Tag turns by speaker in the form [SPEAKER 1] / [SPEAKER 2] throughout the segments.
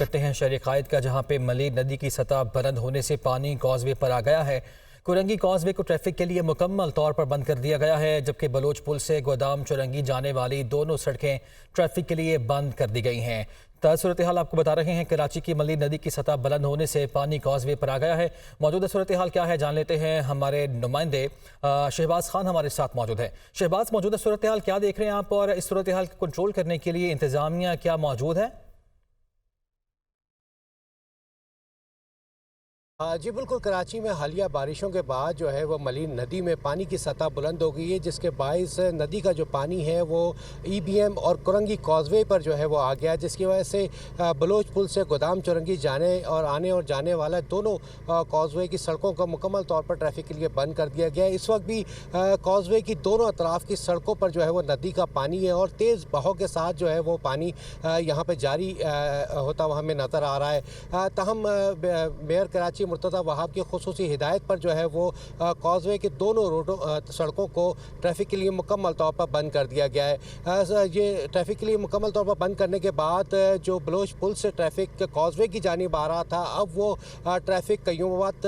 [SPEAKER 1] کرتے ہیں شہر قائد کا، جہاں پہ ملیر ندی کی سطح بلند ہونے سے پانی کازوے پر آ گیا ہے۔ کورنگی کازوے کو ٹریفک کے لیے مکمل طور پر بند کر دیا گیا ہے، جبکہ بلوچ پل سے گودام چورنگی جانے والی دونوں سڑکیں ٹریفک کے لیے بند کر دی گئی ہیں۔ صورتحال آپ کو بتا رہے ہیں، کراچی کی ملیر ندی کی سطح بلند ہونے سے پانی کازوے پر آ گیا ہے۔ موجودہ صورتحال کیا ہے جان لیتے ہیں، ہمارے نمائندے شہباز خان ہمارے ساتھ موجود ہیں۔ شہباز، موجودہ صورتحال کیا دیکھ رہے ہیں آپ، اور اس صورتحال کو کنٹرول کرنے کے لیے انتظامیہ کیا موجود ہے؟
[SPEAKER 2] جی بالکل، کراچی میں حالیہ بارشوں کے بعد جو ہے وہ ملیر ندی میں پانی کی سطح بلند ہو گئی ہے، جس کے باعث ندی کا جو پانی ہے وہ ای بی ایم اور کورنگی کازوے پر جو ہے وہ آ گیا، جس کی وجہ سے بلوچ پل سے گودام چورنگی جانے اور آنے اور جانے والا دونوں کازوے کی سڑکوں کو مکمل طور پر ٹریفک کے لیے بند کر دیا گیا ہے۔ اس وقت بھی کازوے کی دونوں اطراف کی سڑکوں پر جو ہے وہ ندی کا پانی ہے، اور تیز بہاؤ کے ساتھ جو ہے وہ پانی یہاں پہ جاری ہوتا ہوا ہمیں نظر آ رہا ہے۔ تاہم میئر کراچی مرتضی وہاب کی خصوصی ہدایت پر جو ہے وہ کازوے کے دونوں سڑکوں کو ٹریفک کے لیے مکمل طور پر بند کر دیا گیا ہے۔ یہ ٹریفک کے لیے مکمل طور پر بند کرنے کے بعد جو بلوچ پل سے ٹریفک کازوے کی جانب آ رہا تھا، اب وہ ٹریفک قیومات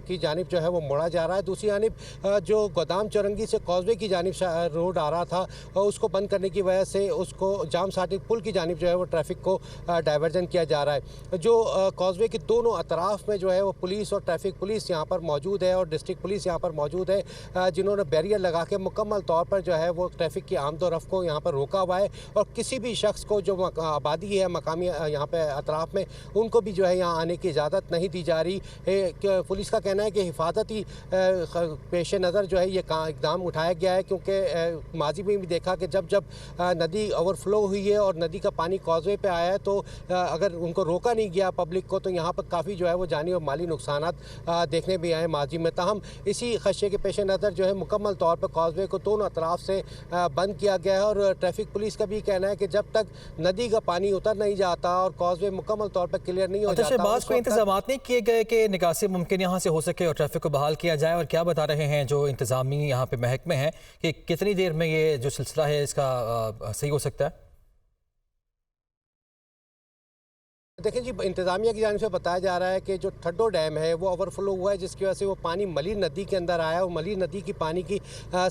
[SPEAKER 2] کی جانب جو ہے وہ موڑا جا رہا ہے۔ دوسری جانب جو گودام چورنگی سے کازوے کی جانب روڈ آ رہا تھا، اس کو بند کرنے کی وجہ سے اس کو جام ساٹی پل کی جانب جو ہے وہ ٹریفک کو ڈائیورژن کیا جا رہا ہے۔ جو کازوے کے دونوں اطراف میں جو ہے وہ پولیس اور ٹریفک پولیس یہاں پر موجود ہے، اور ڈسٹرکٹ پولیس یہاں پر موجود ہے، جنہوں نے بیریئر لگا کے مکمل طور پر جو ہے وہ ٹریفک کی آمد و رفت کو یہاں پر روکا ہوا ہے، اور کسی بھی شخص کو جو آبادی ہے مقامی یہاں پہ اطراف میں، ان کو بھی جو ہے یہاں آنے کی اجازت نہیں دی جا رہی ہے۔ پولیس کا کہنا ہے کہ حفاظتی پیش نظر جو ہے یہ اقدام اٹھایا گیا ہے، کیونکہ ماضی میں بھی دیکھا کہ جب ندی اوور فلو ہوئی ہے اور ندی کا پانی کازوے پہ آیا ہے، تو اگر ان کو روکا نہیں گیا پبلک کو، تو یہاں پر کافی جو ہے وہ جانی اور مالی نقصانات دیکھنے بھی آئے ماضی میں۔ تاہم اسی خدشے کے پیش نظر جو ہے مکمل طور پر کازوے کو دونوں اطراف سے بند کیا گیا ہے، اور ٹریفک پولیس کا بھی کہنا ہے کہ جب تک ندی کا پانی اتر نہیں جاتا اور کازوے مکمل طور پر کلیئر نہیں ہو جاتا،
[SPEAKER 1] بعض کوئی انتظامات نہیں کیے گئے کہ نکاسی ممکن یہاں سے ہو سکے اور ٹریفک کو بحال کیا جائے؟ اور کیا بتا رہے ہیں جو انتظامی یہاں پہ محکمے ہیں کہ کتنی دیر میں یہ جو سلسلہ ہے اس کا صحیح ہو سکتا ہے؟
[SPEAKER 2] دیکھیں جی، انتظامیہ کی جانب سے بتایا جا رہا ہے کہ جو تھڈو ڈیم ہے وہ اوور فلو ہوا ہے، جس کی وجہ سے وہ پانی ملیر ندی کے اندر آیا، اور ملیر ندی کی پانی کی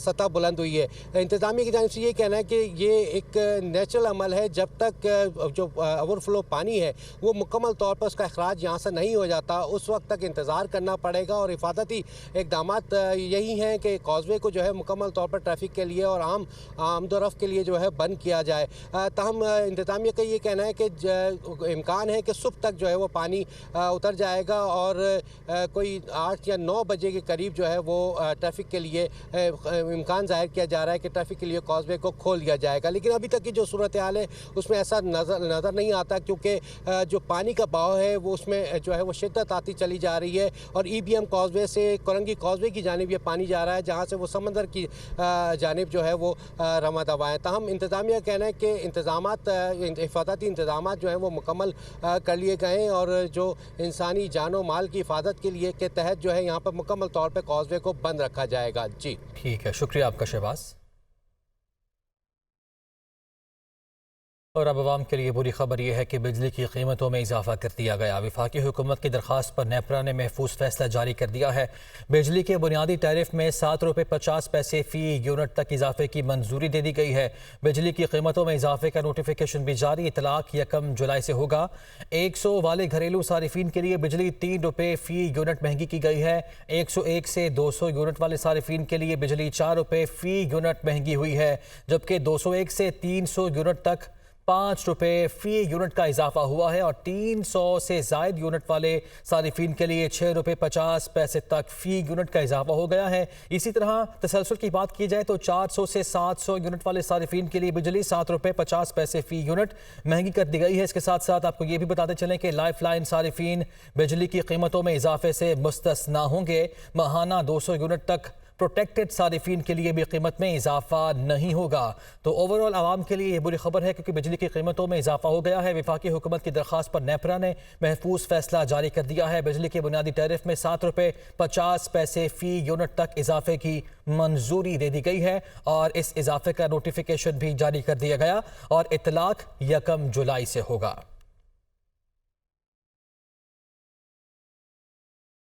[SPEAKER 2] سطح بلند ہوئی ہے۔ انتظامیہ کی جانب سے یہ کہنا ہے کہ یہ ایک نیچرل عمل ہے، جب تک جو اوور فلو پانی ہے وہ مکمل طور پر اس کا اخراج یہاں سے نہیں ہو جاتا، اس وقت تک انتظار کرنا پڑے گا، اور حفاظتی اقدامات یہی ہیں کہ کازوے کو جو ہے مکمل طور پر ٹریفک کے لیے اور عام آمد و رفت کے لیے جو ہے بند کیا جائے۔ تاہم انتظامیہ کا یہ کہنا ہے کہ امکان ہے کہ صبح تک جو ہے وہ پانی اتر جائے گا، اور کوئی 8 یا 9 بجے کے قریب جو ہے وہ ٹریفک کے لیے امکان ظاہر کیا جا رہا ہے کہ ٹریفک کے لیے کازوے کو کھول دیا جائے گا۔ لیکن ابھی تک کی جو صورتحال ہے اس میں ایسا نظر نہیں آتا، کیونکہ جو پانی کا بہاؤ ہے وہ اس میں جو ہے وہ شدت آتی چلی جا رہی ہے، اور ای بی ایم کازوے سے کورنگی کازوے کی جانب یہ پانی جا رہا ہے، جہاں سے وہ سمندر کی جانب جو ہے وہ رواں دواں ہے۔ تاہم انتظامیہ کا کہنا ہے کہ حفاظتی انتظامات جو ہیں وہ مکمل کر لیے گئے ہیں، اور جو انسانی جان و مال کی حفاظت کے لیے کے تحت جو ہے یہاں پر مکمل طور پہ کازوے کو بند رکھا جائے گا۔ جی
[SPEAKER 1] ٹھیک ہے، شکریہ آپ کا شہباز۔ اور اب عوام کے لیے بری خبر یہ ہے کہ بجلی کی قیمتوں میں اضافہ کر دیا گیا۔ وفاقی حکومت کی درخواست پر نیپرا نے محفوظ فیصلہ جاری کر دیا ہے۔ بجلی کے بنیادی ٹیرف میں 7.50 روپے فی یونٹ تک اضافے کی منظوری دے دی گئی ہے۔ بجلی کی قیمتوں میں اضافے کا نوٹیفیکیشن بھی جاری، اطلاق 1 جولائی سے ہوگا۔ 100 والے گھریلو صارفین کے لیے بجلی 3 روپے فی یونٹ مہنگی کی گئی ہے۔ 101 سے 200 یونٹ والے صارفین کے لیے بجلی 4 روپے فی یونٹ مہنگی ہوئی ہے، جبکہ 201 سے 300 یونٹ تک 5 روپے فی یونٹ کا اضافہ ہوا ہے، اور 300 سے زائد یونٹ والے صارفین کے لیے 6 روپے 50 پیسے تک فی یونٹ کا اضافہ ہو گیا ہے۔ اسی طرح تسلسل کی بات کی جائے تو 400 سے 700 یونٹ والے صارفین کے لیے بجلی 7 روپے 50 پیسے فی یونٹ مہنگی کر دی گئی ہے۔ اس کے ساتھ ساتھ آپ کو یہ بھی بتاتے چلیں کہ لائف لائن صارفین بجلی کی قیمتوں میں اضافے سے مستثنیٰ ہوں گے۔ ماہانہ 200 یونٹ تک پروٹیکٹڈ صارفین کے لیے بھی قیمت میں اضافہ نہیں ہوگا۔ تو اوورآل عوام کے لیے یہ بری خبر ہے، کیونکہ بجلی کی قیمتوں میں اضافہ ہو گیا ہے۔ وفاقی حکومت کی درخواست پر نیپرا نے محفوظ فیصلہ جاری کر دیا ہے۔ بجلی کے بنیادی ٹیرف میں 7 روپے 50 پیسے فی یونٹ تک اضافے کی منظوری دے دی گئی ہے، اور اس اضافے کا نوٹیفیکیشن بھی جاری کر دیا گیا، اور اطلاق 1 جولائی سے ہوگا۔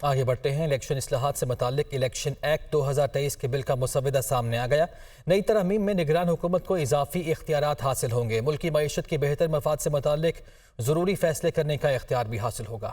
[SPEAKER 1] آگے بڑھتے ہیں۔ الیکشن اصلاحات سے متعلق الیکشن ایکٹ 2023 کے بل کا مسودہ سامنے آ گیا۔ نئی ترمیم میں نگران حکومت کو اضافی اختیارات حاصل ہوں گے۔ ملکی معیشت کے بہتر مفاد سے متعلق ضروری فیصلے کرنے کا اختیار بھی حاصل ہوگا۔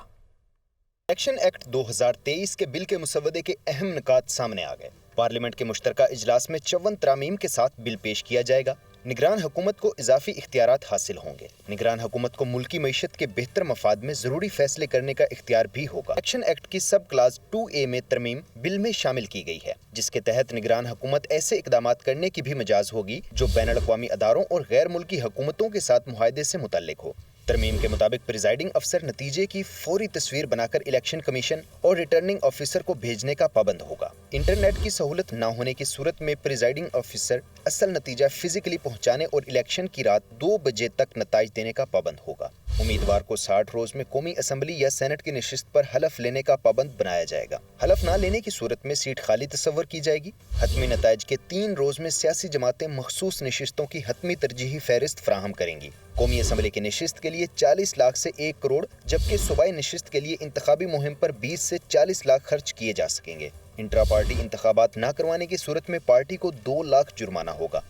[SPEAKER 3] الیکشن ایکٹ 2023 کے بل کے مسودے کے اہم نکات سامنے آ گئے۔ پارلیمنٹ کے مشترکہ اجلاس میں 54 ترامیم کے ساتھ بل پیش کیا جائے گا۔ نگران حکومت کو اضافی اختیارات حاصل ہوں گے۔ نگران حکومت کو ملکی معیشت کے بہتر مفاد میں ضروری فیصلے کرنے کا اختیار بھی ہوگا۔ الیکشن ایکٹ کی سب کلاز 2A میں ترمیم بل میں شامل کی گئی ہے، جس کے تحت نگران حکومت ایسے اقدامات کرنے کی بھی مجاز ہوگی جو بین الاقوامی اداروں اور غیر ملکی حکومتوں کے ساتھ معاہدے سے متعلق ہو۔ ترمیم کے مطابق پریزائڈنگ افسر نتیجے کی فوری تصویر بنا کر الیکشن کمیشن اور ریٹرننگ آفیسر کو بھیجنے کا پابند ہوگا۔ انٹرنیٹ کی سہولت نہ ہونے کی صورت میں پریزائڈنگ آفیسر اصل نتیجہ فزیکلی پہنچانے اور الیکشن کی رات 2 بجے تک نتائج دینے کا پابند ہوگا۔ امیدوار کو 60 روز میں قومی اسمبلی یا سینٹ کی نشست پر حلف لینے کا پابند بنایا جائے گا۔ حلف نہ لینے کی صورت میں سیٹ خالی تصور کی جائے گی۔ حتمی نتائج کے 3 روز میں سیاسی جماعتیں مخصوص نشستوں کی حتمی ترجیحی فہرست فراہم کریں گی۔ قومی اسمبلی کی نشست کے لیے 40 لاکھ سے 1 کروڑ، جبکہ صوبائی نشست کے لیے انتخابی مہم پر 20 سے 40 لاکھ خرچ کیے جا سکیں گے۔ انٹرا پارٹی انتخابات نہ کروانے کی صورت میں پارٹی کو 2 لاکھ جرمانہ ہوگا۔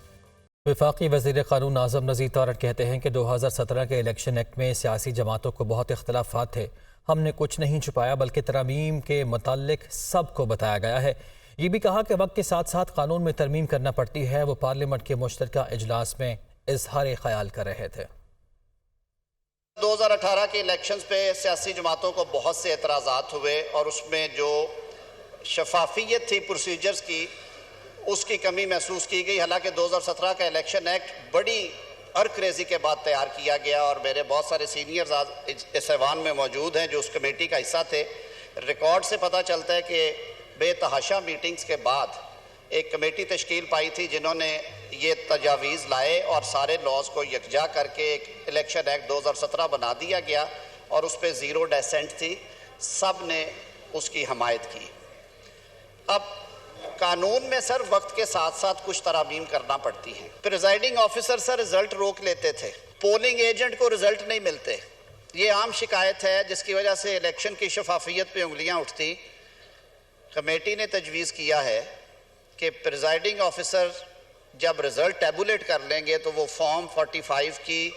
[SPEAKER 1] وفاقی وزیر قانون ناظم نذیر تارڑ کہتے ہیں کہ 2017 کے الیکشن ایکٹ میں سیاسی جماعتوں کو بہت اختلافات تھے۔ ہم نے کچھ نہیں چھپایا بلکہ ترامیم کے متعلق سب کو بتایا گیا ہے۔ یہ بھی کہا کہ وقت کے ساتھ ساتھ قانون میں ترمیم کرنا پڑتی ہے۔ وہ پارلیمنٹ کے مشترکہ اجلاس میں اظہار خیال کر رہے تھے۔
[SPEAKER 4] 2018 کے الیکشنز پہ سیاسی جماعتوں کو بہت سے اعتراضات ہوئے اور اس میں جو شفافیت تھی پروسیجرز کی، اس کی کمی محسوس کی گئی۔ حالانکہ 2017 کا الیکشن ایکٹ بڑی ارکریزی کے بعد تیار کیا گیا اور میرے بہت سارے سینئرز آج اس ایوان میں موجود ہیں جو اس کمیٹی کا حصہ تھے۔ ریکارڈ سے پتہ چلتا ہے کہ بے تحاشا میٹنگز کے بعد ایک کمیٹی تشکیل پائی تھی جنہوں نے یہ تجاویز لائے اور سارے لاز کو یکجا کر کے ایک الیکشن ایکٹ 2017 بنا دیا گیا اور اس پہ 0 ڈیسنٹ تھی۔ سب نے اس کی حمایت کی۔ اب قانون میں سر وقت کے ساتھ ساتھ کچھ ترامیم کرنا پڑتی ہیں۔ پریزائڈنگ آفیسر سر رزلٹ روک لیتے تھے، پولنگ ایجنٹ کو رزلٹ نہیں ملتے۔ یہ عام شکایت ہے جس کی وجہ سے الیکشن کی شفافیت پہ انگلیاں اٹھتی۔ کمیٹی نے تجویز کیا ہے کہ پریزائڈنگ آفیسر جب رزلٹ ٹیبولیٹ کر لیں گے تو وہ فارم 45 کی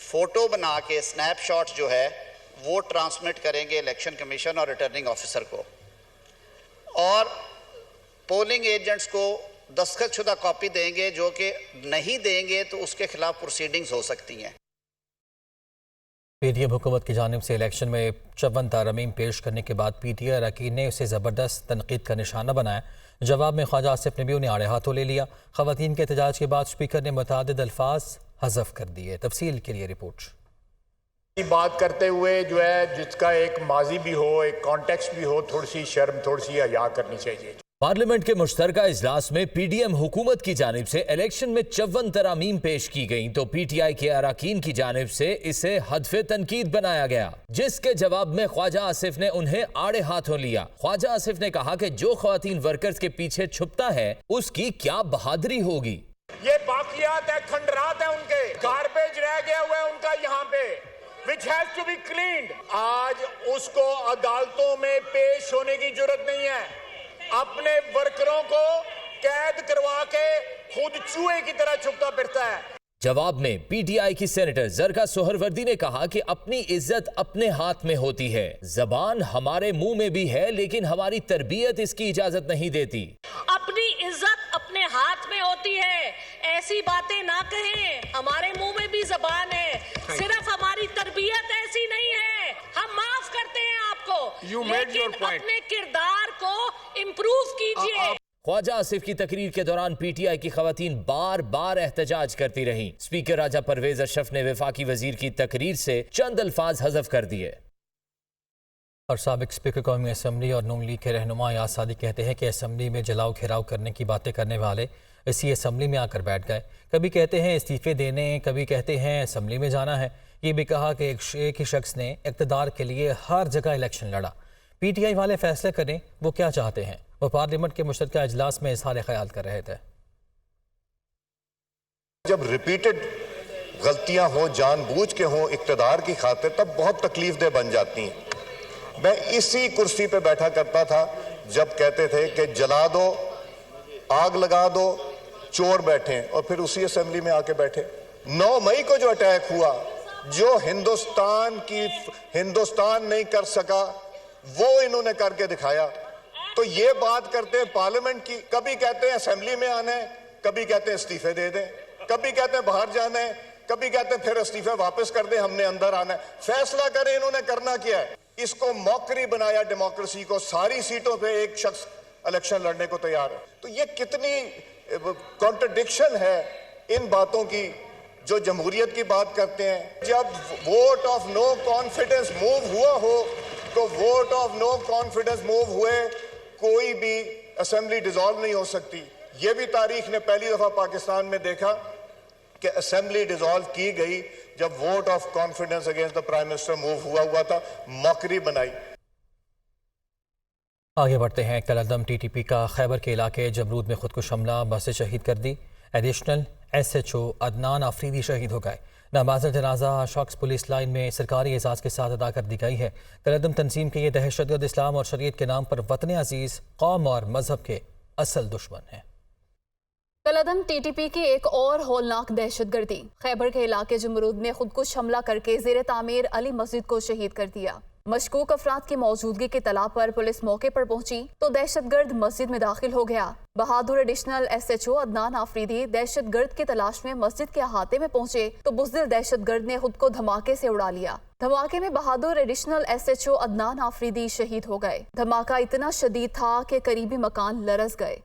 [SPEAKER 4] فوٹو بنا کے سنیپ شاٹ جو ہے وہ ٹرانسمٹ کریں گے الیکشن کمیشن اور ریٹرننگ آفیسر کو، اور پولنگ ایجنٹس کو دستخط شدہ کاپی دیں گے۔ جو کہ نہیں دیں گے تو اس کے خلاف پروسیڈنگز ہو سکتی ہیں۔
[SPEAKER 1] پی ٹی ایم حکومت کی جانب سے الیکشن میں 54 ترامیم پیش کرنے کے بعد پی ٹی آئی اراکین نے اسے زبردست تنقید کا نشانہ بنایا۔ جواب میں خواجہ آصف نے بھی انہیں آڑے ہاتھوں لے لیا۔ خواتین کے احتجاج کے بعد اسپیکر نے متعدد الفاظ حذف کر دیے۔ تفصیل کے لیے رپورٹ۔
[SPEAKER 5] بات کرتے ہوئے جو ہے جس کا ایک ماضی بھی ہو، ایک کانٹیکسٹ بھی ہو، تھوڑی سی شرم، تھوڑی سی حیا کرنی چاہیے۔
[SPEAKER 6] پارلیمنٹ کے مشترکہ اجلاس میں پی ڈی ایم حکومت کی جانب سے الیکشن میں 54 ترامیم پیش کی گئیں تو پی ٹی آئی کے اراکین کی جانب سے اسے ہدف تنقید بنایا گیا، جس کے جواب میں خواجہ آصف نے انہیں آڑے ہاتھوں لیا۔ خواجہ آصف نے کہا کہ جو خواتین ورکرز کے پیچھے چھپتا ہے اس کی کیا بہادری ہوگی۔
[SPEAKER 5] یہ باقیات ہے، کھنڈرات ہیں، ان کے گاربیج رہ گیا ہوا ہے ان کا یہاں پہ which has to be cleaned۔ آج اس کو عدالتوں میں پیش ہونے کی جرت نہیں ہے۔ اپنے ورکروں کو قید کروا کے خود چوہے کی طرح چھپتا پھرتا ہے۔
[SPEAKER 6] جواب میں پی ٹی آئی کی سینیٹر زرگا سہروردی نے کہا کہ اپنی عزت اپنے ہاتھ میں ہوتی ہے۔ زبان ہمارے منہ میں بھی ہے لیکن ہماری تربیت اس کی اجازت نہیں دیتی۔
[SPEAKER 7] اپنی عزت اپنے ہاتھ میں ہوتی ہے، ایسی باتیں نہ کہیں۔ ہمارے منہ میں بھی زبان ہے، صرف ہماری تربیت ایسی نہیں ہے۔ ہم معاف کرتے ہیں آپ کو، لیکن اپنے کردار کو امپروو کیجئے۔
[SPEAKER 6] خواجہ آصف کی تقریر کے دوران پی ٹی آئی کی خواتین بار بار احتجاج کرتی رہیں۔ اسپیکر راجہ پرویز اشرف نے وفاقی وزیر کی تقریر سے چند الفاظ حذف کر دیے۔
[SPEAKER 1] اور سابق اسپیکر قومی اسمبلی اور نون لیگ کے رہنما ایاز صادق کہتے ہیں کہ اسمبلی میں جلاؤ گھیراؤ کرنے کی باتیں کرنے والے اسی اسمبلی میں آ کر بیٹھ گئے۔ کبھی کہتے ہیں استعفے دینے، کبھی کہتے ہیں اسمبلی میں جانا ہے۔ یہ بھی کہا کہ ایک ہی شخص نے اقتدار کے لیے ہر جگہ الیکشن لڑا۔ پی ٹی آئی والے فیصلے کریں وہ کیا چاہتے ہیں۔ وہ پارلیمنٹ کے مشترکہ اجلاس میں اظہار خیال کر رہے تھے۔
[SPEAKER 8] جب ریپیٹڈ غلطیاں ہوں، جان بوجھ کے ہوں اقتدار کی خاطر، تب بہت تکلیف دہ بن جاتی ہیں۔ میں اسی کرسی پہ بیٹھا کرتا تھا جب کہتے تھے کہ جلا دو، آگ لگا دو، چور بیٹھیں، اور پھر اسی اسمبلی میں آ کے بیٹھے۔ 9 مئی کو جو اٹیک ہوا، جو ہندوستان نہیں کر سکا وہ انہوں نے کر کے دکھایا۔ تو یہ بات کرتے ہیں پارلیمنٹ کی، کبھی کہتے ہیں اسمبلی میں آنا ہے، کبھی کہتے ہیں استعفے دے دیں، کبھی کہتے ہیں باہر جانا ہے، کبھی کہتے ہیں پھر استعفے واپس کر دیں، ہم نے اندر آنا ہے۔ فیصلہ کریں انہوں نے کرنا کیا ہے۔ اس کو موکری بنایا ڈیموکریسی کو، ساری سیٹوں پہ ایک شخص الیکشن لڑنے کو تیار ہے۔ تو یہ کتنی کانٹرڈکشن ہے ان باتوں کی جو جمہوریت کی بات کرتے ہیں۔ جب vote of no confidence move ہوا ہو تو vote of no confidence move ہوئے کوئی بھی اسمبلی ڈیزالو نہیں ہو سکتی۔ یہ بھی تاریخ نے پہلی دفعہ پاکستان میں دیکھا کہ اسمبلی ڈیزالو کی گئی جب vote of confidence against the prime minister move ہوا تھا، موکری بنائی۔
[SPEAKER 1] آگے بڑھتے ہیں۔ کل عدم ٹی ٹی پی کا خیبر کے علاقے جمرود میں خودکش حملہ، بس شہید کر دی۔ Additional S H O Adnan Afridi شہید ہو گئے۔ نماز جنازہ شخص پولیس لائن میں سرکاری اعزاز کے ساتھ ادا کر دی گئی ہے۔ کل عدم تنظیم کے یہ دہشت گرد اسلام اور شریعت کے نام پر وطن عزیز، قوم اور مذہب کے اصل دشمن ہیں۔
[SPEAKER 9] کل عدم ٹی ٹی پی کی ایک اور ہولناک دہشت گردی، خیبر کے علاقے جمرود میں خودکش حملہ کر کے زیر تعمیر علی مسجد کو شہید کر دیا۔ مشکوک افراد کی موجودگی کی اطلاع پر پولیس موقع پر پہنچی تو دہشت گرد مسجد میں داخل ہو گیا۔ بہادر additional S H O Adnan Afridi دہشت گرد کی تلاش میں مسجد کے احاطے میں پہنچے تو بزدل دہشت گرد نے خود کو دھماکے سے اڑا لیا۔ دھماکے میں بہادر additional S H O Adnan Afridi شہید ہو گئے۔ دھماکہ اتنا شدید تھا کہ قریبی مکان لرز گئے۔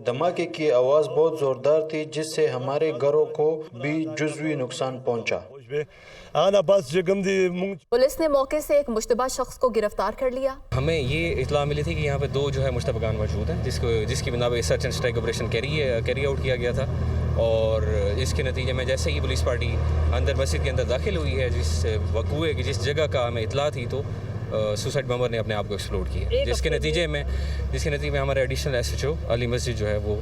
[SPEAKER 10] دھماکے کی آواز بہت زوردار تھی جس سے ہمارے گھروں کو بھی جزوی نقصان پہنچا۔
[SPEAKER 9] پولیس نے موقع سے ایک مشتبہ شخص کو گرفتار کر لیا۔
[SPEAKER 11] ہمیں یہ اطلاع ملی تھی کہ یہاں پہ 2 مشتبگان موجود ہیں جس کی بنا پہ search and strike operation carry out کیا گیا تھا، اور اس کے نتیجے میں جیسے ہی پولیس پارٹی اندر مسجد کے اندر داخل ہوئی ہے، جس جگہ کا ہمیں اطلاع تھی تو سوسائڈ بمبر نے اپنے آپ کو ایکسپلوڈ کیا، جس کے نتیجے میں ہمارے ایڈیشنل ایس ایچ او علی مسجد جو ہے وہ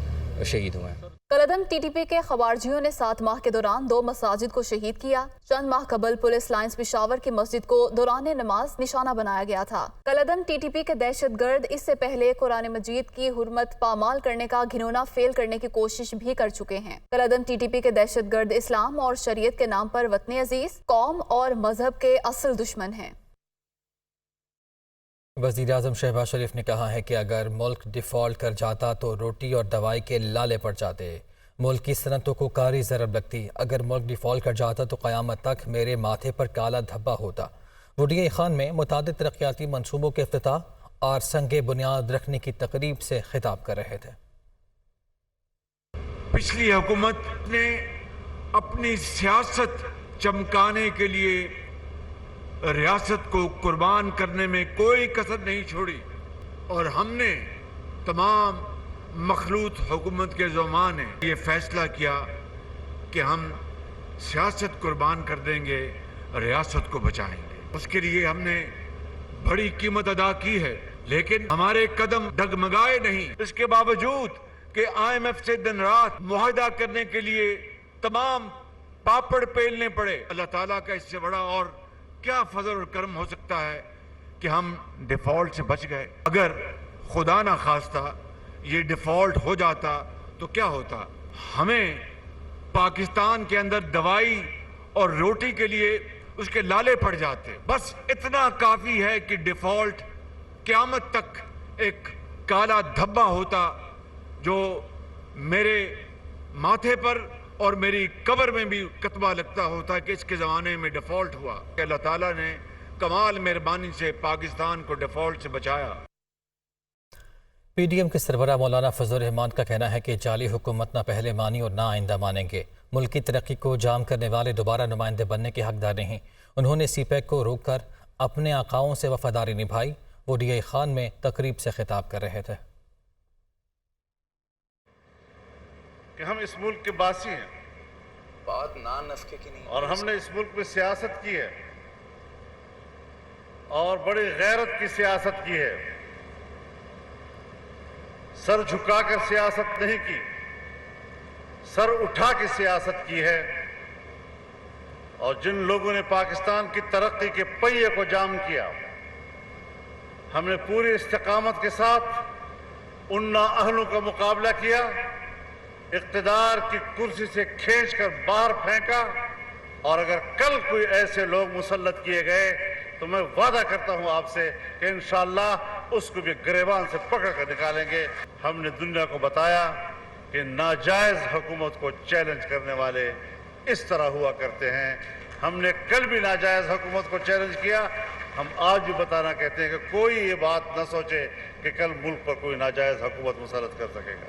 [SPEAKER 11] شہید ہوئے ہیں۔
[SPEAKER 9] کل عدم ٹی ٹی پی کے خوارجیوں نے 7 ماہ کے دوران 2 مساجد کو شہید کیا۔ چند ماہ قبل پولیس لائنز پشاور کی مسجد کو دوران نماز نشانہ بنایا گیا تھا۔ کل عدم ٹی ٹی پی کے دہشت گرد اس سے پہلے قرآن مجید کی حرمت پامال کرنے کا گھنونا فیل کرنے کی کوشش بھی کر چکے ہیں۔ کل عدم ٹی ٹی پی کے دہشت گرد اسلام اور شریعت کے نام پر وطن عزیز، قوم اور مذہب کے اصل دشمن ہیں۔
[SPEAKER 1] وزیر اعظم شہباز شریف نے کہا ہے کہ اگر ملک ڈیفالٹ کر جاتا تو روٹی اور دوائی کے لالے پڑ جاتے، ملک کی صنعتوں کو کاری ضرب لگتی۔ اگر ملک ڈیفالٹ کر جاتا تو قیامت تک میرے ماتھے پر کالا دھبا ہوتا۔ وہ ڈی اے خان میں متعدد ترقیاتی منصوبوں کے افتتاح اور سنگ بنیاد رکھنے کی تقریب سے خطاب کر رہے تھے۔
[SPEAKER 5] پچھلی حکومت نے اپنی سیاست چمکانے کے لیے ریاست کو قربان کرنے میں کوئی کسر نہیں چھوڑی، اور ہم نے تمام مخلوط حکومت کے زعماء نے یہ فیصلہ کیا کہ ہم سیاست قربان کر دیں گے، ریاست کو بچائیں گے۔ اس کے لیے ہم نے بڑی قیمت ادا کی ہے، لیکن ہمارے قدم ڈگمگائے نہیں۔ اس کے باوجود کہ آئی ایم ایف سے دن رات معاہدہ کرنے کے لیے تمام پاپڑ پیلنے پڑے، اللہ تعالیٰ کا اس سے بڑا اور کیا فضل اور کرم ہو سکتا ہے کہ ہم ڈیفالٹ سے بچ گئے۔ اگر خدا نہ خواستہ یہ ڈیفالٹ ہو جاتا تو کیا ہوتا؟ ہمیں پاکستان کے اندر دوائی اور روٹی کے لیے اس کے لالے پڑ جاتے۔ بس اتنا کافی ہے کہ ڈیفالٹ قیامت تک ایک کالا دھبا ہوتا جو میرے ماتھے پر اور میری قبر میں بھی کتبہ لگتا ہوتا کہ اس کے زمانے میں ڈیفالٹ ہوا۔ کہ اللہ تعالیٰ نے کمال مہربانی سے پاکستان کو ڈیفالٹ سے بچایا۔
[SPEAKER 1] پی ڈی ایم کے سربراہ مولانا فضل الرحمان کا کہنا ہے کہ جعلی حکومت نہ پہلے مانی اور نہ آئندہ مانیں گے۔ ملک کی ترقی کو جام کرنے والے دوبارہ نمائندے بننے کے حقدار نہیں۔ انہوں نے سی پیک کو روک کر اپنے آقاؤں سے وفاداری نبھائی۔ وہ ڈی اے خان میں تقریب سے خطاب کر رہے تھے۔
[SPEAKER 8] کہ ہم اس ملک کے باسی ہیں،
[SPEAKER 10] بات نان نفقے کی نہیں،
[SPEAKER 8] اور ہم نے اس ملک میں سیاست کی ہے اور بڑی غیرت کی سیاست کی ہے۔ سر جھکا کر سیاست نہیں کی، سر اٹھا کے سیاست کی ہے، اور جن لوگوں نے پاکستان کی ترقی کے پہیے کو جام کیا،
[SPEAKER 12] ہم نے پوری استقامت کے ساتھ ان نااہلوں کا مقابلہ کیا، اقتدار کی کرسی سے کھینچ کر باہر پھینکا، اور اگر کل کوئی ایسے لوگ مسلط کیے گئے تو میں وعدہ کرتا ہوں آپ سے کہ انشاءاللہ اس کو بھی گریبان سے پکڑ کر نکالیں گے۔ ہم نے دنیا کو بتایا کہ ناجائز حکومت کو چیلنج کرنے والے اس طرح ہوا کرتے ہیں۔ ہم نے کل بھی ناجائز حکومت کو چیلنج کیا، ہم آج بھی بتانا کہتے ہیں کہ کوئی یہ بات نہ سوچے کہ کل ملک پر کوئی ناجائز حکومت مسلط کر سکے گا۔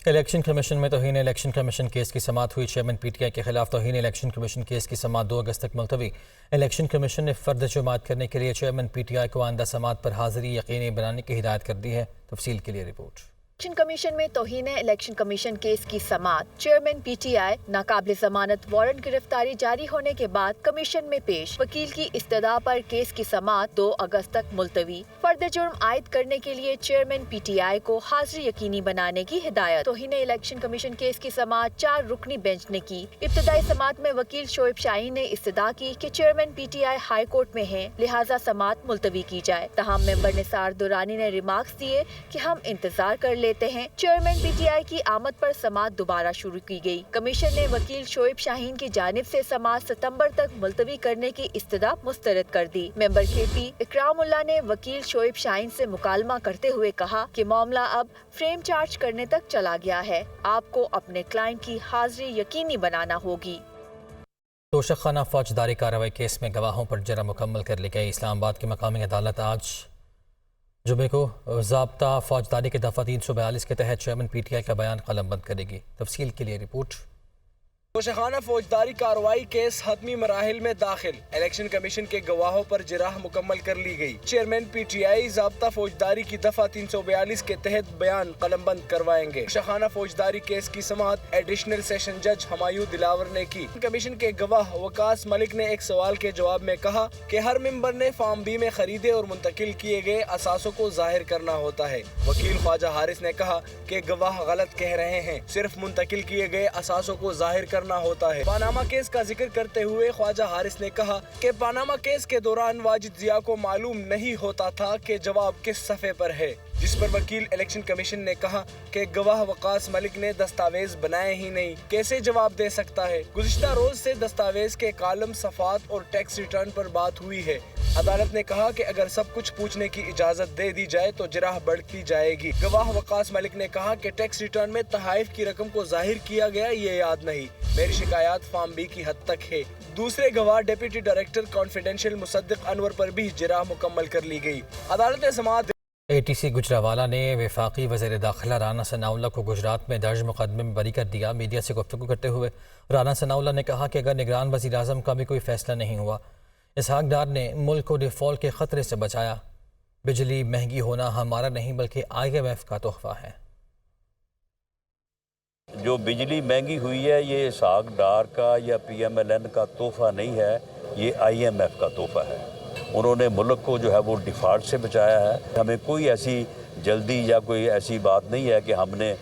[SPEAKER 1] الیکشن کمیشن میں توہین الیکشن کمیشن کیس کی سماعت ہوئی۔ چیئرمین پی ٹی آئی کے خلاف توہین الیکشن کمیشن کیس کی سماعت 2 اگست تک ملتوی۔ الیکشن کمیشن نے فرد جماعت کرنے کے لیے چیئرمین پی ٹی آئی کو آئندہ سماعت پر حاضری یقینی بنانے کی ہدایت کر دی ہے۔ تفصیل کے لیے رپورٹ۔
[SPEAKER 13] الیکشن کمیشن میں توہین الیکشن کمیشن کیس کی سماعت چیئرمین پی ٹی آئی ناقابل ضمانت وارنٹ گرفتاری جاری ہونے کے بعد کمیشن میں پیش وکیل کی استدعا پر کیس کی سماعت 2 اگست تک ملتوی۔ فرد جرم عائد کرنے کے لیے چیئرمین پی ٹی آئی کو حاضری یقینی بنانے کی ہدایت۔ توہین الیکشن کمیشن کیس کی سماعت 4 رکنی بینچ نے کی۔ ابتدائی سماعت میں وکیل شعیب شاہین نے استدعا کی کہ chairman P T I high court میں ہیں، لہٰذا سماعت ملتوی کی جائے۔ تاہم ممبر نثار درانی نے ریمارکس دیے کہ ہم انتظار کر لیتے ہیں۔ چیئرمین پی ٹی آئی کی آمد پر سماعت دوبارہ شروع کی گئی۔ کمیشن نے وکیل شعیب شاہین کی جانب سے سماعت ستمبر تک ملتوی کرنے کی استدعا مسترد کر دی۔ ممبر کے پی اکرام اللہ نے وکیل شعیب شاہین سے مکالمہ کرتے ہوئے کہا کہ معاملہ اب فریم چارج کرنے تک چلا گیا ہے، آپ کو اپنے کلائنٹ کی حاضری یقینی بنانا ہوگی۔
[SPEAKER 1] توشک خانہ فوجداری کارروائی کیس میں گواہوں پر جرم مکمل کر لی گئی۔ اسلام آباد کی مقامی عدالت آج جمعے کو ضابطہ فوجداری کے دفعہ 342 کے تحت چیئرمین پی ٹی آئی کا بیان قلم بند کرے گی۔ تفصیل کے لیے رپورٹ۔
[SPEAKER 14] توشخانہ فوجداری کارروائی کیس حتمی مراحل میں داخل، الیکشن کمیشن کے گواہوں پر جرح مکمل کر لی گئی۔ چیئرمین پی ٹی آئی ضابطہ فوجداری کی دفعہ 342 کے تحت بیان قلم بند کروائیں گے۔ توشخانہ فوجداری کیس کی سماعت ایڈیشنل سیشن جج ہمایوں دلاور نے کی۔ کمیشن کے گواہ وقاص ملک نے ایک سوال کے جواب میں کہا کہ ہر ممبر نے فارم بی میں خریدے اور منتقل کیے گئے اثاثوں کو ظاہر کرنا ہوتا ہے۔ وکیل خواجہ حارث نے کہا کہ گواہ غلط کہہ رہے ہیں، صرف منتقل کیے گئے اثاثوں کو ظاہر کرنا ہوتا ہے۔ پاناما کیس کا ذکر کرتے ہوئے خواجہ حارث نے کہا کہ پاناما کیس کے دوران واجد ضیاء کو معلوم نہیں ہوتا تھا کہ جواب کس صفحے پر ہے، جس پر وکیل الیکشن کمیشن نے کہا کہ گواہ وقاص ملک نے دستاویز بنائے ہی نہیں، کیسے جواب دے سکتا ہے۔ گزشتہ روز سے دستاویز کے کالم، صفحات اور ٹیکس ریٹرن پر بات ہوئی ہے۔ عدالت نے کہا کہ اگر سب کچھ پوچھنے کی اجازت دے دی جائے تو جرح بڑھتی جائے گی۔ گواہ وقاص ملک نے کہا کہ ٹیکس ریٹرن میں تحائف کی رقم کو ظاہر کیا گیا یہ یاد نہیں، میری شکایات فارم بی کی حد تک ہے۔ دوسرے گواہ ڈپٹی ڈائریکٹر کانفیڈینشیل مصدق انور پر بھی جرح مکمل کر لی گئی۔ عدالت نے سماعت
[SPEAKER 1] اے ٹی سی گجرانوالہ نے وفاقی وزیر داخلہ رانا ثناءاللہ کو گجرات میں درج مقدمے میں بری کر دیا۔ میڈیا سے گفتگو کرتے ہوئے رانا ثناءاللہ نے کہا کہ اگر نگران وزیر اعظم کا بھی کوئی فیصلہ نہیں ہوا، اسحاق ڈار نے ملک کو ڈیفالٹ کے خطرے سے بچایا۔ بجلی مہنگی ہونا ہمارا نہیں بلکہ آئی ایم ایف کا تحفہ ہے۔
[SPEAKER 15] جو بجلی مہنگی ہوئی ہے یہ اسحاق ڈار کا یا پی ایم ایل این کا تحفہ نہیں ہے، یہ آئی ایم ایف کا تحفہ ہے۔ انہوں نے ملک کو جو ہے وہ ڈیفالٹ سے بچایا ہے۔ ہمیں کوئی ایسی جلدی یا کوئی ایسی بات نہیں ہے کہ ہم نے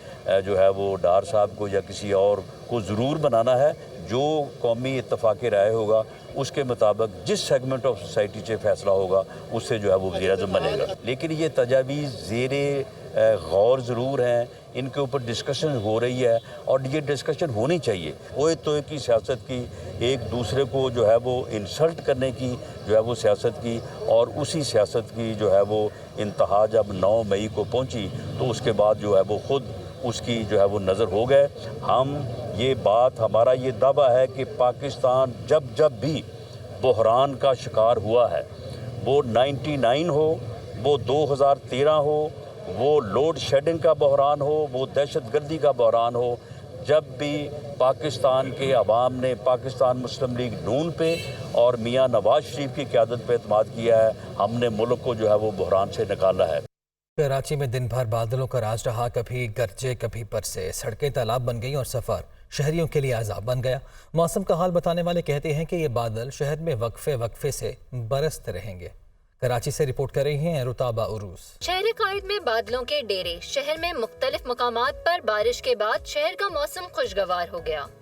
[SPEAKER 15] جو ہے وہ ڈار صاحب کو یا کسی اور کو ضرور بنانا ہے۔ جو قومی اتفاق رائے ہوگا اس کے مطابق جس سیگمنٹ آف سوسائٹی سے فیصلہ ہوگا اس سے جو ہے وہ وزیر اعظم بنے گا۔ لیکن یہ تجاویز زیر غور ضرور ہیں، ان کے اوپر ڈسکشن ہو رہی ہے اور یہ ڈسکشن ہونی چاہیے۔ اوئے توئے کی سیاست کی، ایک دوسرے کو جو ہے وہ انسلٹ کرنے کی جو ہے وہ سیاست کی، اور اسی سیاست کی جو ہے وہ انتہا جب 9 مئی کو پہنچی تو اس کے بعد جو ہے وہ خود اس کی جو ہے وہ نظر ہو گئے۔ ہم یہ بات، ہمارا یہ دعویٰ ہے کہ پاکستان جب بھی بحران کا شکار ہوا ہے، وہ 99 ہو، وہ 2013 ہو، وہ لوڈ شیڈنگ کا بحران ہو، وہ دہشت گردی کا بحران ہو، جب بھی پاکستان کے عوام نے پاکستان مسلم لیگ نون پہ اور میاں نواز شریف کی قیادت پہ اعتماد کیا ہے، ہم نے ملک کو جو ہے وہ بحران سے نکالا ہے۔
[SPEAKER 1] کراچی میں دن بھر بادلوں کا راج رہا، کبھی گرجے کبھی برسے، سڑکیں تالاب بن گئیں اور سفر شہریوں کے لیے عذاب بن گیا۔ موسم کا حال بتانے والے کہتے ہیں کہ یہ بادل شہر میں وقفے سے برستے رہیں گے۔ کراچی سے رپورٹ کر رہی ہیں رتابہ عروس۔
[SPEAKER 16] شہر قائد میں بادلوں کے ڈیرے، شہر میں مختلف مقامات پر بارش کے بعد شہر کا موسم خوشگوار ہو گیا۔